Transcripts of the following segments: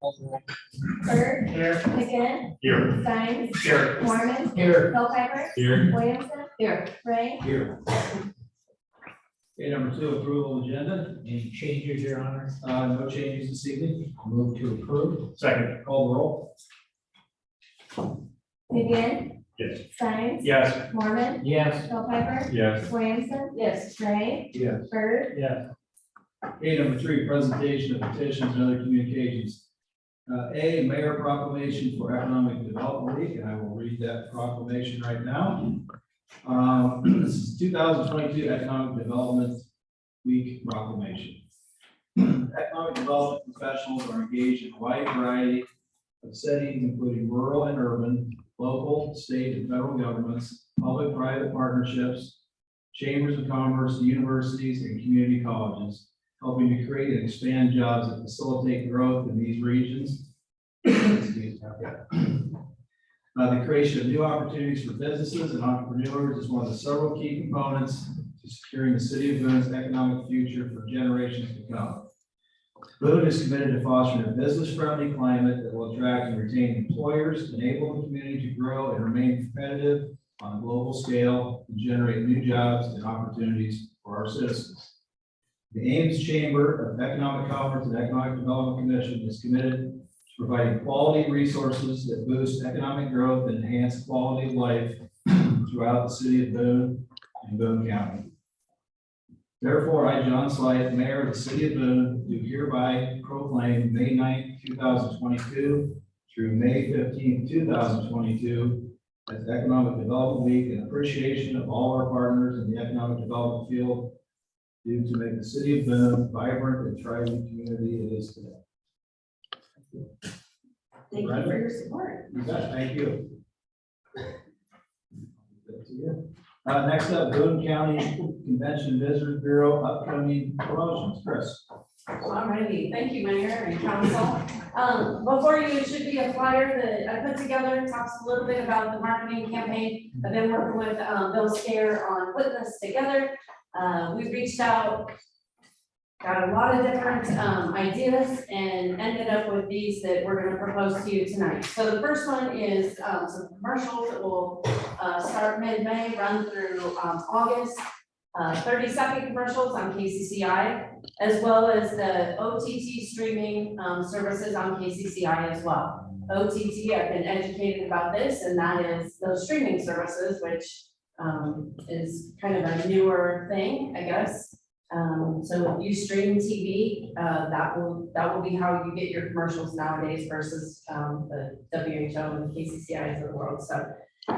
Bird. Here. McGinn. Here. Steins. Here. Mormon. Here. Culpepper. Here. Williamson. Here. Ray. Here. Okay, number 2, approval of agenda. Any changes, Your Honor? No changes this evening. Move to approve. Second. Call the roll. McGinn. Yes. Steins. Yes. Mormon. Yes. Culpepper. Yes. Williamson. Yes. Ray. Yes. Bird. Yes. Okay, number 3, presentation of petitions and other communications. A, mayor proclamation for Economic Development Week, and I will read that proclamation right now. This is 2022 Economic Development Week proclamation. Economic development professionals are engaged in a wide variety of settings, including rural and urban, local, state, and federal governments, public-private partnerships, chambers of commerce, universities, and community colleges, helping to create and expand jobs that facilitate growth in these regions. Excuse me. The creation of new opportunities for businesses and entrepreneurs is one of the several key components to securing the city of Boone's economic future for generations to come. Boone is committed to fostering a business-friendly climate that will attract and retain employers, enable the community to grow and remain competitive on a global scale, and generate new jobs and opportunities for our citizens. The Ames Chamber of Economic Commerce and Economic Development Commission is committed to providing quality resources that boost economic growth and enhance quality of life throughout the city of Boone and Boone County. Therefore, I, John Slight, Mayor of the City of Boone, do hereby proclaim May 9th, 2022 through May 15th, 2022 as Economic Development Week in appreciation of all our partners in the economic development field due to make the City of Boone vibrant and thriving community it is today. Thank you for your support. You bet, thank you. Good to you. Next up, Boone County Convention Visitors Bureau upcoming promotions. Chris. Alrighty, thank you, Mayor and Council. Before you should be a flyer that I put together, talks a little bit about the marketing campaign. I've been working with Bill Scare on putting this together. We reached out, got a lot of different ideas and ended up with these that we're going to propose to you tonight. So the first one is some commercials that will start mid-May, run through August. 30-second commercials on KCCI, as well as the OTT streaming services on KCCI as well. OTT, I've been educated about this, and that is those streaming services, which is kind of a newer thing, I guess. So if you stream TV, that will be how you get your commercials nowadays versus the WHO and the KCCIs of the world. So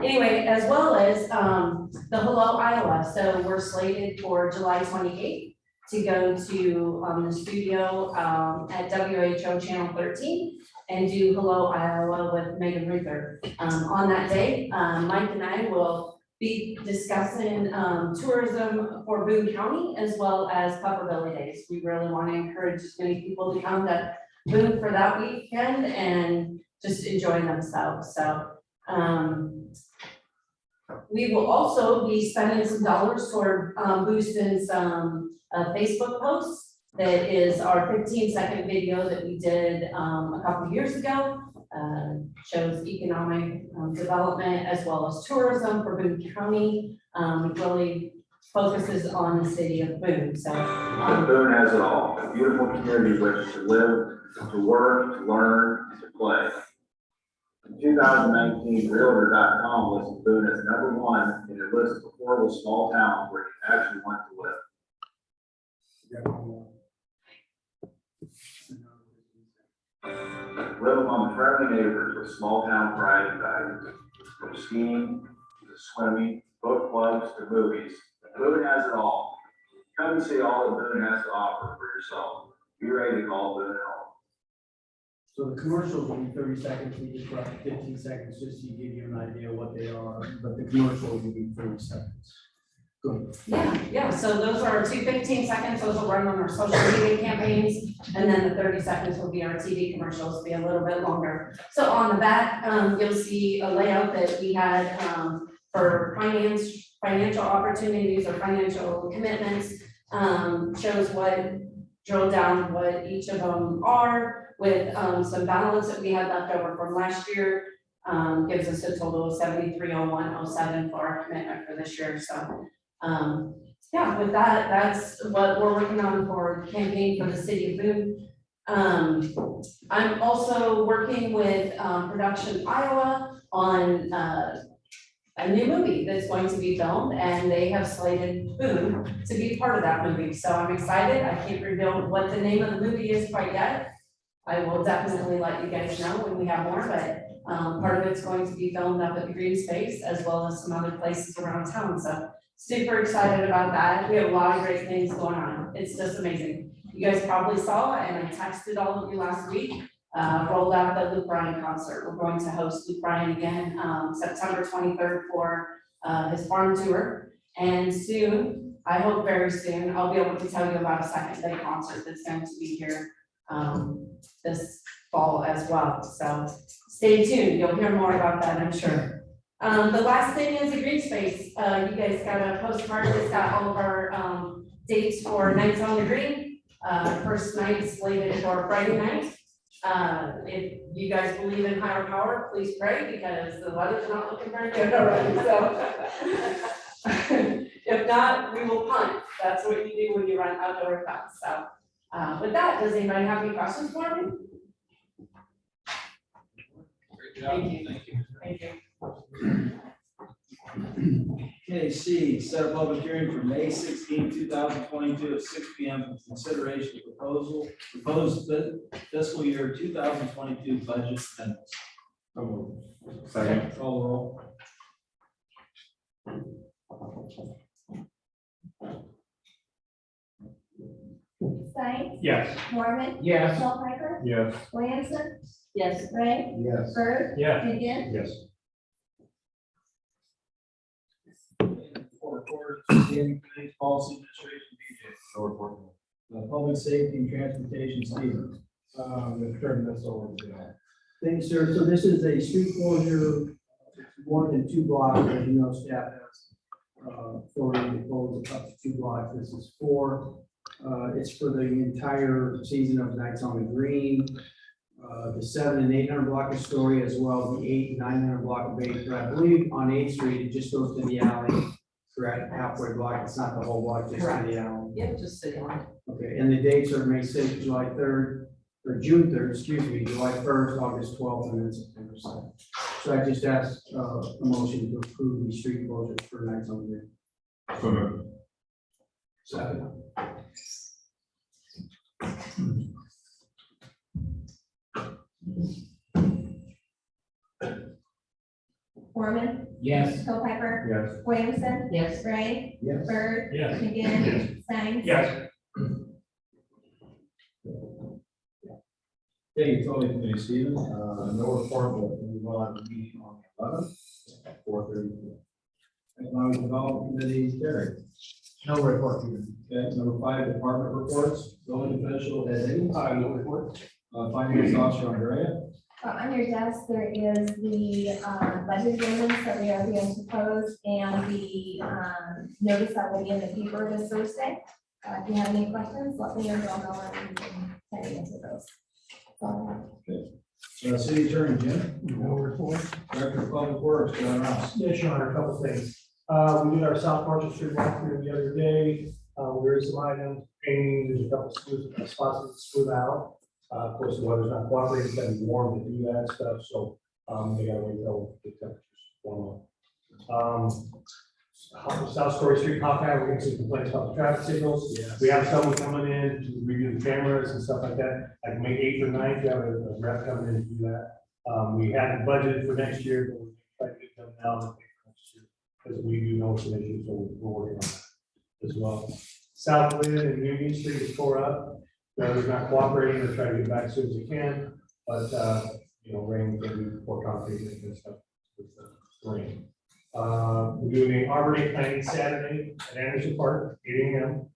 anyway, as well as the Hello Iowa. So we're slated for July 28th to go to the studio at WHO Channel 13 and do Hello Iowa with Megan Ruther. On that day, Mike and I will be discussing tourism for Boone County as well as Pufferbilly Days. We really want to encourage as many people to come to Boone for that weekend and just enjoy themselves. So we will also be spending some dollars toward boosting some Facebook posts. That is our 15-second video that we did a couple of years ago. Shows economic development as well as tourism for Boone County. Really focuses on the city of Boone. So Boone has it all. A beautiful community which to live, to work, to learn, and to play. In 2019, Realtor.com listed Boone as #1 in a list of affordable small towns where you actually want to live. Live among friendly neighbors with small town pride and values. From skiing to swimming, book clubs to movies, Boone has it all. Come and see all that Boone has to offer for yourself. Be ready to call Boone home. So the commercials will be 30 seconds, we just left 15 seconds just to give you an idea what they are, but the commercials will be 30 seconds. Good. yeah, so those are our two 15 seconds, those will run on our social media campaigns, and then the 30 seconds will be our TV commercials, be a little bit longer. So on the back, you'll see a layout that we had for financial opportunities or financial commitments, shows what drill down what each of them are with, some balance that we had left over from last year. Gives us a total of 730107 for our commitment for this year, so, yeah, with that, that's what we're working on for the campaign for the city of Boone. I'm also working with, Production Iowa on, a new movie that's going to be filmed, and they have slated Boone to be part of that movie, so I'm excited. I can't reveal what the name of the movie is quite yet. I will definitely let you guys know when we have more, but part of it's going to be filmed up at the green space as well as some other places around town, so super excited about that. We have a lot of great things going on. It's just amazing. You guys probably saw, and I texted all of you last week, rolled out the Luke Bryan concert. We're going to host Luke Bryan again, September 23rd for his farm tour. And soon, I hope very soon, I'll be able to tell you about a second day concert that's going to be here this fall as well. So stay tuned. You'll hear more about that, I'm sure. The last thing is a green space. You guys got a postcard that's got all of our dates for Nights on the Green. First night slated for Friday night. If you guys believe in higher power, please pray, because the weather's not looking very good already, so. If not, we will punt. That's what you do when you run outdoor events, so. With that, does anybody have any questions for me? Great job. Thank you. Thank you. Thank you. Okay, C, set a public hearing for May 16, 2022 at 6 p.m. for consideration of proposed fiscal year 2022 budget amendments. Second. Call the roll. Stein, Yes. Mormon, Yes. Hilheimer, Yes. Williamson, Yes. Ray, Yes. Bird, Yes. Vivian, Yes. For reports, Danny County Policy Administration, BJ. No report. Public Safety and Transportation, Stephen. Let's turn this over to Thanks, sir. So this is a street closure, more than 2 blocks, as you know, staff has authority to close up to 2 blocks. This is 4. It's for the entire season of Nights on the Green. The 700 and 800 block of Story, as well as the 800 and 900 block of Baker. I believe on 8th Street, it just goes to the alley, correct? Halfway block. It's not the whole block, just to the alley. Yep, just sit down. Okay, and the dates are May 6th, July 3rd, or June 3rd, excuse me, July 1st, August 12th, and then September 2nd. So I just asked a motion to approve the street closures for Nights on the Green. Second. Mormon, Yes. Hilheimer, Yes. Williamson, Yes. Ray, Yes. Bird, Yes. Vivian, Stein. Yes. Okay, Utility Committee, Stephen. No report, but we will have a meeting on the 11th at 4:30. Economic Development Committee, Terry. No report, Peter. Okay, number 5, department reports, building official, Ed Higgins. No report. Finance Officer, Andrea. On your desk, there is the budget amendments that we are being proposed and the notice that will be in the paper this Thursday. If you have any questions, let me know, and we can answer those. City Attorney, Jim. No report. Director of Public Works, John Ross. Yeah, Sean, a couple things. We did our South Marshall Street walkthrough the other day. There is some items, painting, there's a couple spots that smooth out. Of course, the weather's not cooperating, it's gonna be warm to do that stuff, so, they gotta wait until the temperatures warm up. South Story Street, Hawkeye, we're gonna see complaints about the traffic signals. Yes. We have someone coming in to review the cameras and stuff like that, like May 8th or 9th, we have a rep coming in to do that. We had budgeted for next year, but we're trying to get them now and pay for next year, because we do know some issues, so we're working on that as well. South Lynn and Union Street is tore up. Weather's not cooperating, they're trying to get back as soon as they can, but, rain can be poor concrete and stuff with the rain. We're doing the Arbor Day planting Saturday at Anderson Park, 8 a.m.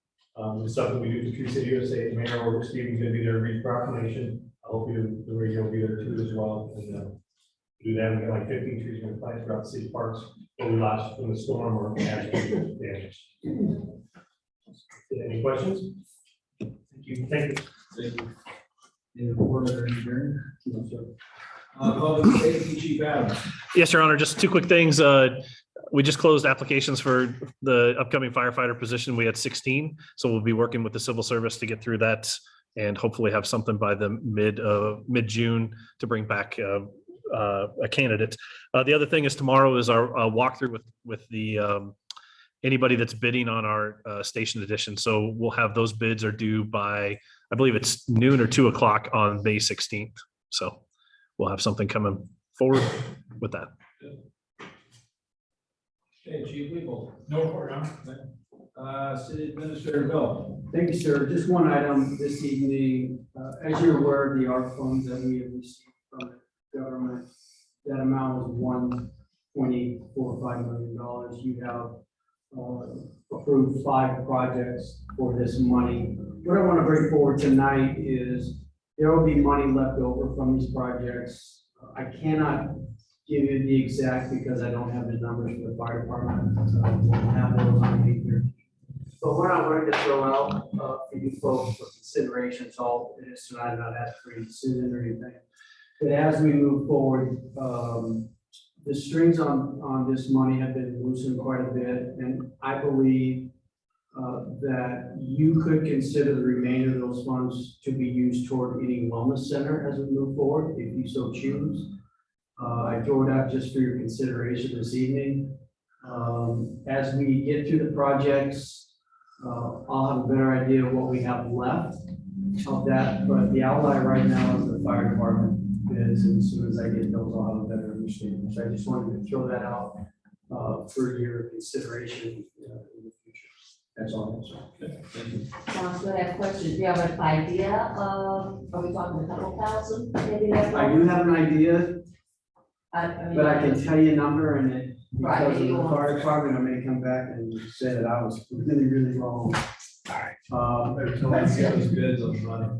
It's something we do to Tree City USA. Mayor Order Stevens gonna be there to read proclamation. I hope the radio will be there too as well. And do that. We got like 15 trees we're gonna plant throughout the city parks. But we lost from the storm or actually damage. Any questions? Thank you. Any report or adjourned? Public safety, Chief Adams. Yes, Your Honor, just two quick things. We just closed applications for the upcoming firefighter position. We had 16, so we'll be working with the civil service to get through that and hopefully have something by the mid-June to bring back a candidate. The other thing is tomorrow is our walkthrough with the anybody that's bidding on our station edition. So we'll have those bids are due by, I believe it's noon or 2 o'clock on May 16th. So we'll have something coming forward with that. Okay, Chief Leopold. No report, City Administrator Bill. Thank you, sir. Just one item this evening. As you're aware of the ARP funds that we have received from the government, that amount was $1.845 million. You have approved 5 projects for this money. What I want to bring forward tonight is there will be money left over from these projects. I cannot give you the exact because I don't have the numbers for the fire department. We'll have those on me here. But what I wanted to throw out for you folks for consideration, so all it is tonight, not ask for any decision or anything. But as we move forward, the strings on this money have been loosened quite a bit, and I believe that you could consider the remainder of those funds to be used toward any wellness center as we move forward, if you so choose. I throw it out just for your consideration this evening. As we get through the projects, I'll have a better idea of what we have left of that, but the outline right now is the fire department bids, and as soon as I get those, I'll have a better understanding. So I just wanted to throw that out for your consideration in the future. That's all. Thank you. Council, I have a question. Do you have an idea of, are we talking a couple thousand? Maybe that's I do have an idea, I mean, but I can tell you a number, and it, Right, because of maybe the you fire department, I may come back and say that I was really, really wrong. Until I see those bids, I'll run.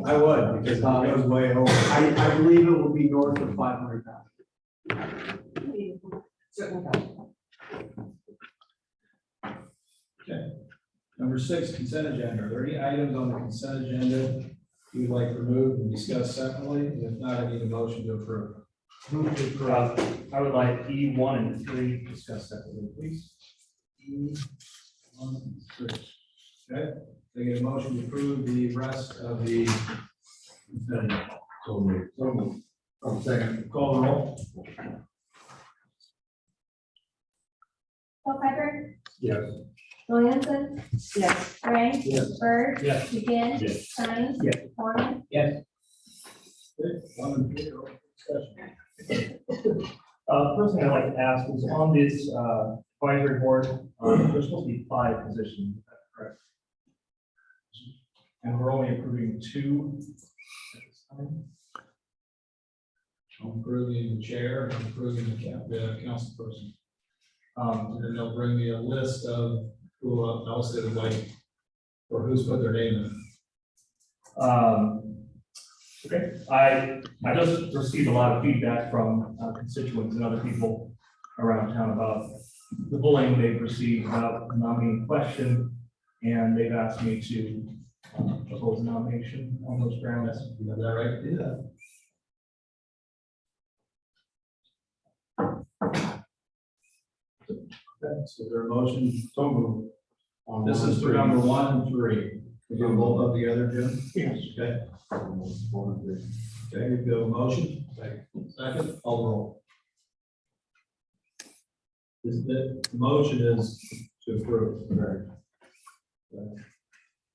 I would, because it goes way over. I believe it will be north of 500,000. certainly don't. Okay. Number 6, consent agenda. Are there any items on the consent agenda you would like removed and discussed separately? If not, I need a motion to approve. Move to approve. I would like E1 and 3 discussed separately, please. E1 and 3. Okay, they get a motion to approve the rest of the consent agenda. So moved. Second. Call the roll. Hilheimer, Yes. Williamson, Yes, Ray, Yes. Bird, Yes. McGinn, Yes. Stein, Yes. Mormon, Okay, 1 and 3, open discussion. First thing I'd like to ask is on this advisory board, there's supposed to be 5 positions, is that correct? And we're only approving 2 at this time. I'm approving the chair, I'm approving the council person. And then they'll bring me a list of who else they would like, or who's put their name in. Okay, I just received a lot of feedback from constituents and other people around town about the bullying they've received about the nominating question, and they've asked me to propose a nomination on those grounds. You have that right to do that. Okay, so there a motion? So moved. On This one is and for three. number 1 and 3. We do both up together, Jim? Yes. Okay. Okay, we go motion. Second, all roll. The motion is to approve.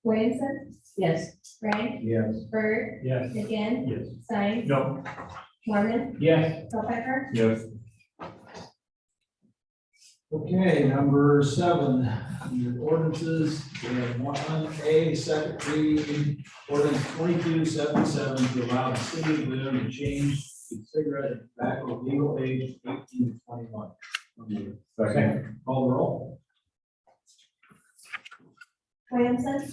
Williamson, yes, Ray, Yes. Bird, Yes. McGinn, Yes. Stein, No. Mormon, Yes. Hilheimer, Yes. Okay, number 7, under ordinances, we have 1A, second reading, ordinance 2277 to allow the city of Boone to change the cigarette and tobacco legal age 18 to 21. Second. Call the roll. Williamson,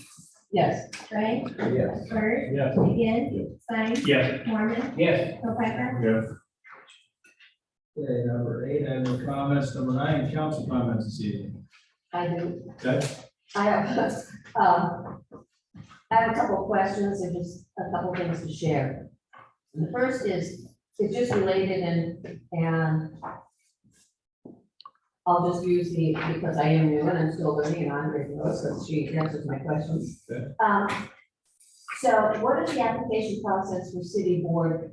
yes, Ray, Yes. Bird, Yes. McGinn, Stein, Yes. Mormon, Yes. Hilheimer, Yes. Okay, number 8, I have no comments. Number 9, council comments this evening. I do. Okay, I have, I have a couple of questions and just a couple of things to share. The first is, it's just related and I'll just use because I am new and I'm still learning and Andre knows, so she answers my questions. Okay. So what is the application process for city boards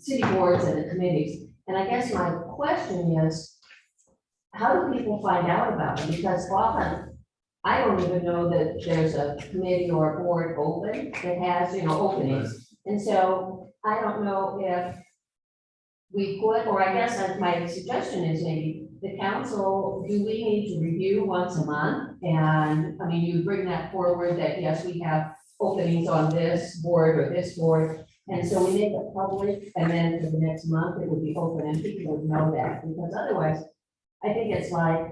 and the committees? And I guess my question is, how do people find out about them? Because often, I don't even know that there's a committee or a board open that has, openings. And so I don't know if we could, or I guess my suggestion is maybe the council, do we need to review once a month? And, I mean, you bring that forward that, yes, we have openings on this board or this board. And so we make it public, and then for the next month, it would be open, and people would know that, because otherwise, I think it's like,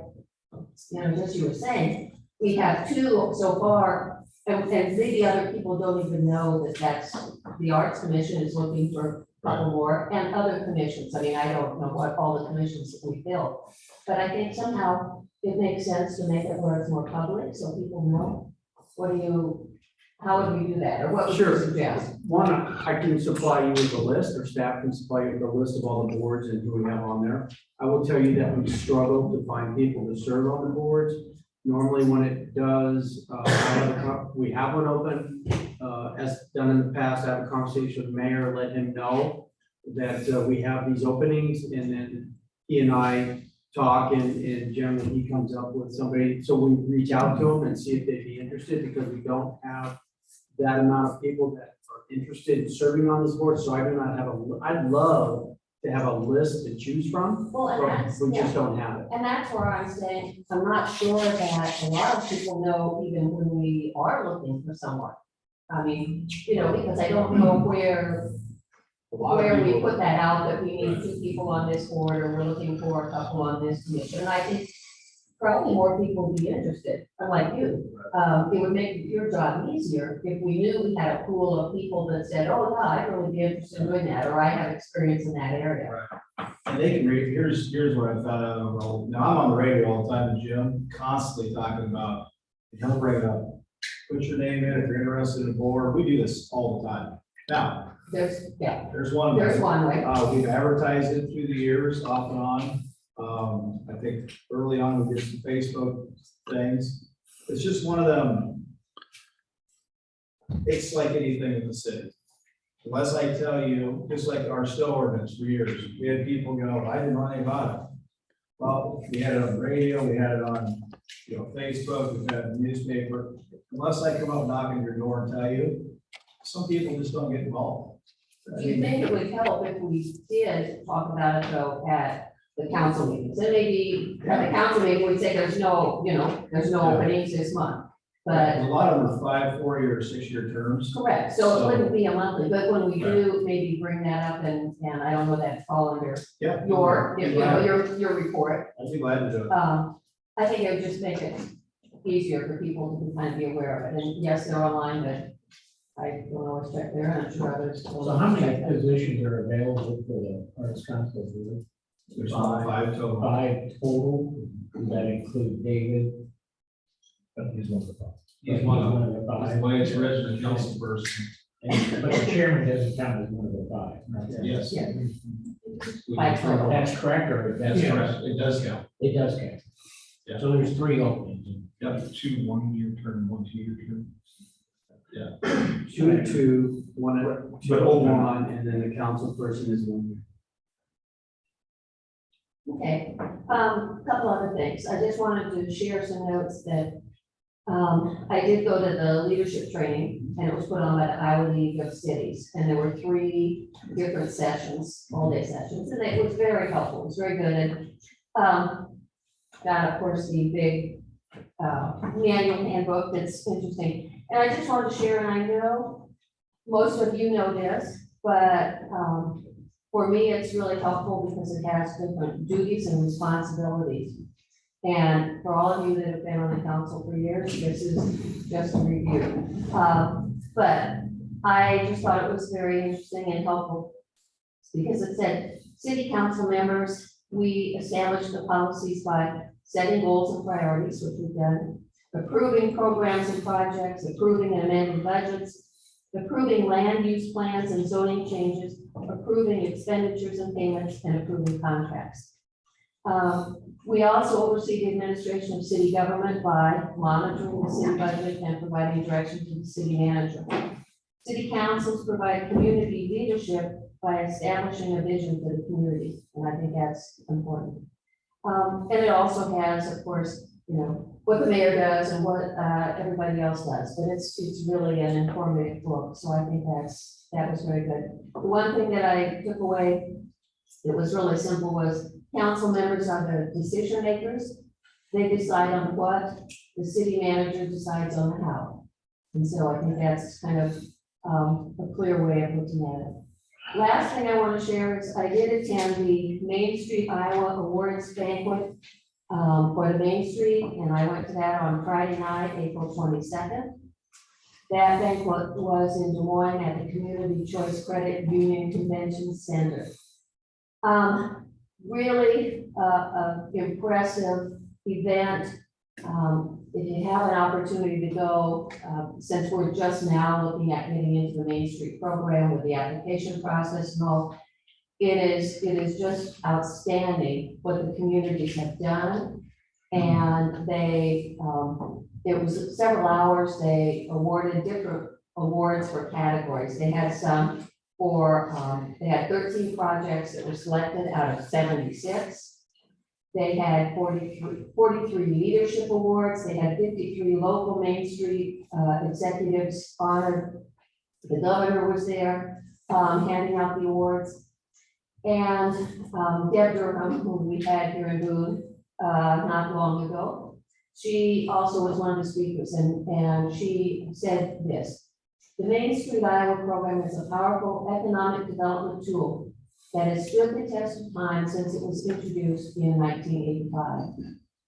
just you were saying, we have two so far, and maybe other people don't even know that that's, the Arts Commission is looking for a couple more, and other commissions. I mean, I don't know what all the commissions that we fill, but I think somehow it makes sense to make it where it's more public, so people know. How would we do that, or what would you Sure. suggest? One, I can supply you with a list, or staff can supply you with a list of all the boards and who we have on there. I will tell you that we struggle to find people to serve on the boards. Normally, when it does, we have one open, as done in the past, I have a conversation with the mayor, let him know that we have these openings, and then he and I talk, and generally he comes up with somebody, so we reach out to them and see if they'd be interested, because we don't have that amount of people that are interested in serving on this board, so I do not have I'd love to have a list to choose from, Well, and but that's, we yeah. just don't have it. And that's where I'm saying, I'm not sure that a lot of people know even when we are looking for someone. I mean, because I don't know where we put that out, that we need 2 people on this board, or we're looking for a couple on this commission. And I think probably more people would be interested, unlike you. It would make your job easier if we knew we had a pool of people that said, oh, yeah, I'd really be interested in doing that, or I have experience in that area. Right. And they can read, here's what I found out overall. Now, I'm on the radio all the time, and Jim constantly talking about, he'll bring it up, put your name in if you're interested in a board. We do this all the time. Now, there's one. There's one way. We've advertised it through the years, off and on. I think early on we did some Facebook things. It's just one of them. It's like anything in the city. Unless I tell you, just like our still ordinance for years, we had people go, I didn't know anything about it. Well, we had it on radio, we had it on, Facebook, we had it in the newspaper. Unless I come up knocking your door and tell you, some people just don't get involved. Do you think it would help if we did talk about it though at the council meetings? And maybe at the council meeting, we'd say there's no openings this month. But a lot of them are 5, 4-year, 6-year terms. correct, so it wouldn't be a monthly, but when we do, maybe bring that up, and I don't know that fall under Yeah. your report. I'd be glad to do it. I think it would just make it easier for people to kind of be aware of it, and yes, they're online, but I don't always check there, and I'm sure others. So how many positions are available for the Arts Council? There's 5 total. 5 total. Does that include David? But he's one of the 5. He's one of them. the By 5. the way, it's a resident council person. But the chairman doesn't count as one of the 5. right? Yes. Yeah. We Five control- total. That's correct, or That's that's correct. It does count. It does count. Yeah. So there's 3 openings. Yep, 2 1-year term, 1 2-year term. 2, 1, But open. 1, and then the council person is 1 year. Okay, couple other things. I just wanted to share some notes that I did go to the leadership training, and it was put on by the Iowa League of Cities, and there were 3 different sessions, all-day sessions, and it was very helpful. It was very good, and got, of course, the big manual handbook that's interesting. And I just wanted to share, and I know most of you know this, but for me, it's really helpful because it has different duties and responsibilities. And for all of you that have been on the council for years, this is just a review. But I just thought it was very interesting and helpful because it said, city council members, we established the policies by setting goals and priorities, which we've done, approving programs and projects, approving and amending budgets, approving land use plans and zoning changes, approving expenditures and payments, and approving contracts. We also oversee the administration of city government by monitoring the city budget and providing direction to the city manager. City councils provide community leadership by establishing a vision for the community, and I think that's important. And it also has, of course, what the mayor does and what everybody else does, but it's really an informative book, so I think that was very good. The one thing that I took away that was really simple was council members are the decision makers. They decide on what, the city manager decides on how. And so I think that's kind of a clear way of looking at it. Last thing I want to share is I did attend the Main Street Iowa Awards banquet for the Main Street, and I went to that on Friday night, April 22nd. That banquet was in Des Moines at the Community Choice Credit Union Convention Center. Really impressive event. If you have an opportunity to go, since we're just now looking at getting into the Main Street program with the application process and all, it is just outstanding what the communities have done. And they, it was several hours. They awarded different awards for categories. They had some for, they had 13 projects that were selected out of 76. They had 43 leadership awards. They had 53 local Main Street executives honored. The governor was there handing out the awards. And Deb Durham, who we had here in Boone not long ago, she also was one of the speakers, and she said this: the Main Street Iowa program is a powerful economic development tool that has stood the test of time since it was introduced in 1985.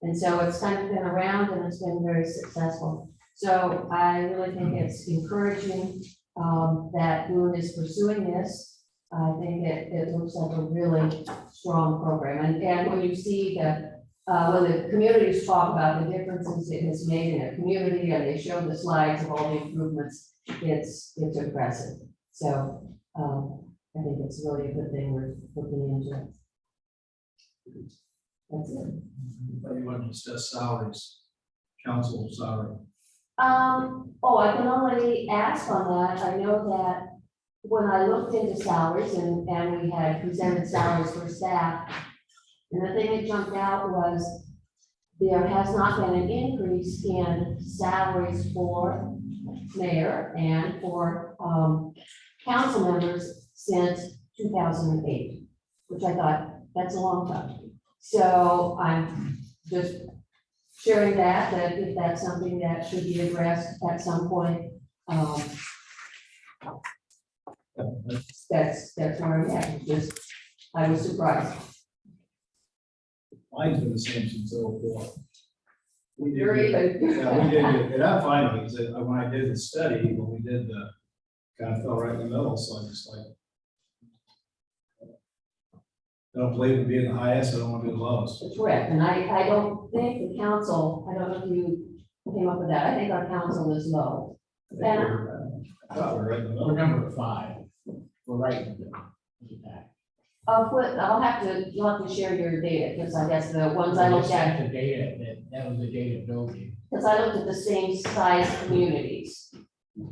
And so it's kind of been around and it's been very successful. So I really think it's encouraging that Boone is pursuing this. I think it looks like a really strong program. And when you see the, when the communities talk about the differences it has made in their community, and they show the slides of all the improvements, it's impressive. So I think it's really a good thing we're looking into. That's it. But you want to discuss salaries, council salary. Oh, I can only ask on that. I know that when I looked into salaries and we had presented salaries for staff, and the thing that jumped out was there has not been an increase in salaries for mayor and for council members since 2008, which I thought that's a long time. So I'm just sharing that if that's something that should be addressed at some point. That's where I'm at. Just, I was surprised. Mine's been the same since '04. We did, Very it- good. yeah, we did, it, and I'm fine with it, because when I did the study, when we did the, kind of fell right in the middle, so I just like, don't believe in being the highest, I don't want to be the lowest. Correct, and I don't think the council, I don't know if you came up with that, I think our council is low. I think I thought we were right in the We're middle. number 5. We're right in the back. You'll have to share your data, because I guess the ones I looked at, The data, that was the data building. because I looked at the same size communities.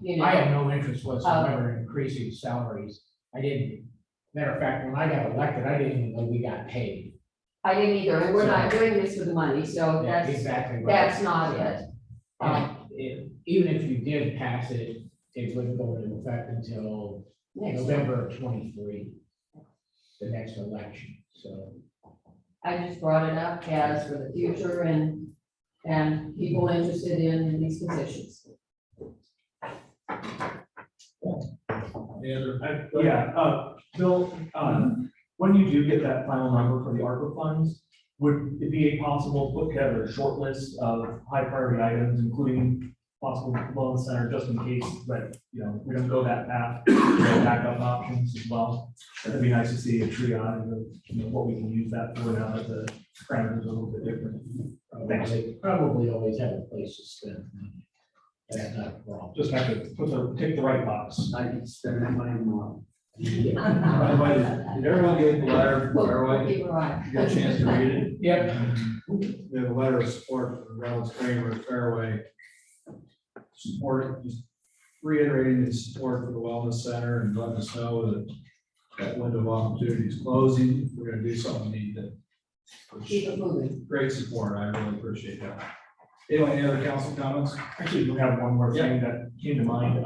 You know, I have no interest whatsoever in increasing salaries. I didn't, matter of fact, when I got elected, I didn't even know we got paid. I didn't either, and we're not doing this for the money, so That's that's, exactly right. that's not it. And even if you did pass it, it wouldn't go into effect until Next one. November of 23, the next election, so. I just brought it up as for the future and people interested in these positions. Any other- Bill, when you do get that final number for the ARPA funds, would it be possible to put together a short list of high priority items, including possible loan center, just in case, but, we don't go that path, backup options as well? It'd be nice to see a triage of, what we can use that for now that the parameters are a little bit different. Probably always have a place to spend. That's not a problem. Just have to tick the right box. I can spend that money tomorrow. By the way, did everyone get the letter from Fairway? Keep right. You got a chance to read it? Yep. We have a letter of support from Reynolds Kramer at Fairway. Support, just reiterating the support for the wellness center and letting us know that that window of opportunity is closing. If we're gonna do something, we need to. Keep it moving. Great support. I really appreciate that. Anyone, any other council comments? Actually, we have one more thing that came to mind.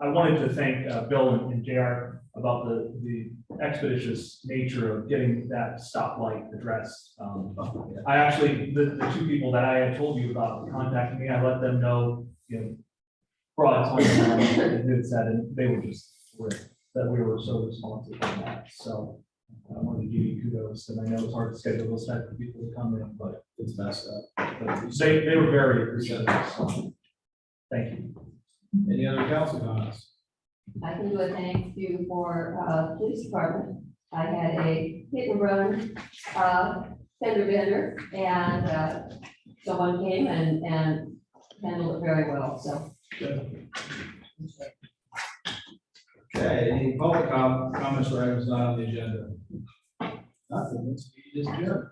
I wanted to thank Bill and JR about the expeditious nature of getting that stoplight addressed. I actually, the two people that I had told you about contacted me, I let them know, broad time, and did that, and they were just thrilled that we were so responsive on that. So I wanted to give you kudos, and I know it's hard to schedule those type of people to come in, but It's messed up. they were very appreciative. So, thank you. Any other council comments? I can do a thank you for, police department. I had a hit and run, fender bender, and, someone came and handled it very well, so. Okay, any public comments or items not on the agenda? Nothing, this meeting is adjourned.